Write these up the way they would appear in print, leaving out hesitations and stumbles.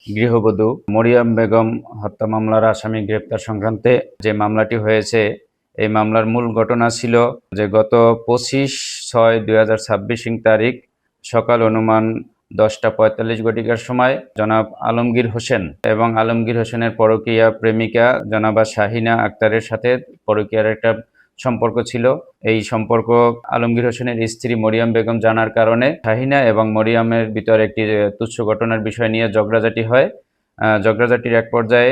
গৃহবধূ মরিয়ম বেগম হত্যা মামলার আসামি গ্রেপ্তার সংক্রান্তে যে মামলাটি হয়েছে, এই মামলার মূল ঘটনা ছিল যে গত 25/6/2026 তারিখ সকাল অনুমান 10:45 ঘটিকার সময় জনাব আলমগীর হোসেন এবং আলমগীর হোসেনের পরকীয়া প্রেমিকা জনাবা শাহিনা আক্তারের সাথে পরকীয়ার একটা সম্পর্ক ছিল। এই সম্পর্ক আলমগীর হোসেনের স্ত্রী মরিয়ম বেগম জানার কারণে শাহিনা এবং মরিয়মের ভিতরে একটি তুচ্ছ ঘটনার বিষয় নিয়ে ঝগড়াঝাটি হয়। ঝগড়াঝাটির এক পর্যায়ে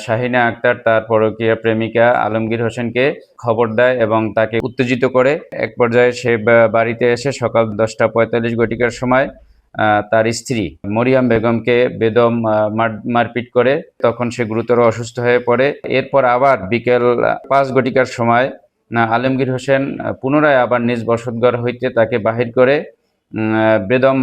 শাহিনা আক্তার তার পরকীয়া প্রেমিকা আলমগীর হোসেনকে খবর দেয় এবং তাকে উত্তেজিত করে। এক পর্যায়ে সে বাড়িতে এসে সকাল 10:45 ঘটিকার সময় তার স্ত্রী মরিয়ম বেগমকে বেদম মারপিট করে। তখন সে গুরুতর অসুস্থ হয়ে পড়ে। এরপর আবার বিকেল 5 ঘটিকার সময় আলমগীর হোসেন পুনরায় আবার নিজ বসতঘর হইতে তাকে বাহির করে বেদম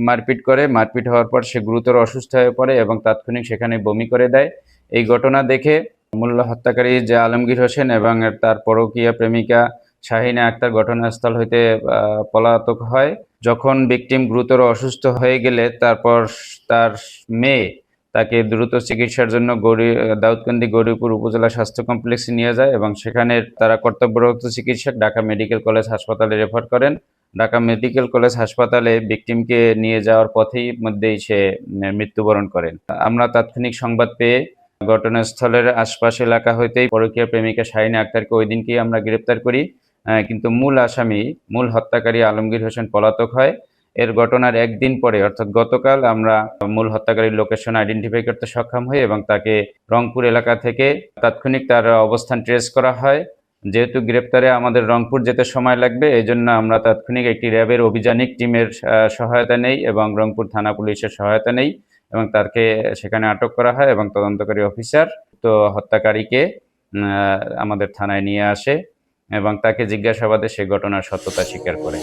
মারপিট করে। মারপিট হওয়ার পর সে গুরুতর অসুস্থ হয়ে পড়ে এবং তাৎক্ষণিক সেখানে বমি করে দেয়। এই ঘটনা দেখে মূল হত্যাকারী যে আলমগীর হোসেন এবং তার পরকীয়া প্রেমিকা শাহিনা আক্তার ঘটনাস্থল হইতে পলাতক হয়। যখন ভিকটিম গুরুতর অসুস্থ হয়ে গেলে তারপর তার মেয়ে তাকে দ্রুত চিকিৎসার জন্য দাউদকান্দি গৌরীপুর উপজেলা স্বাস্থ্য কমপ্লেক্সে নিয়ে যায় এবং সেখানে তারা কর্তব্যরত চিকিৎসক ঢাকা মেডিকেল কলেজ হাসপাতালে রেফার করেন। ঢাকা মেডিকেল কলেজ হাসপাতালে ভিকটিমকে নিয়ে যাওয়ার পথেই মধ্যেই সে মৃত্যুবরণ করেন। আমরা তাৎক্ষণিক সংবাদ পেয়ে ঘটনাস্থলের আশপাশ এলাকা হইতেই পরকীয়া প্রেমিকা শাহিনা আক্তারকে ওই দিনকেই আমরা গ্রেপ্তার করি। কিন্তু মূল আসামি, মূল হত্যাকারী আলমগীর হোসেন পলাতক হয়। এর ঘটনার একদিন পরে অর্থাৎ গতকাল আমরা মূল হত্যাকারীর লোকেশন আইডেন্টিফাই করতে সক্ষম হই এবং তাকে রংপুর এলাকা থেকে তাৎক্ষণিক তার অবস্থান ট্রেস করা হয়। যেহেতু গ্রেপ্তারে আমাদের রংপুর যেতে সময় লাগবে, এই জন্য আমরা তাৎক্ষণিক একটি র্যাবের অভিযানিক টিমের সহায়তা নেই এবং রংপুর থানা পুলিশের সহায়তা নেই এবং তাকে সেখানে আটক করা হয় এবং তদন্তকারী অফিসার তো হত্যাকারীকে আমাদের থানায় নিয়ে আসে এবং তাকে জিজ্ঞাসাবাদে সে ঘটনার সত্যতা স্বীকার করে।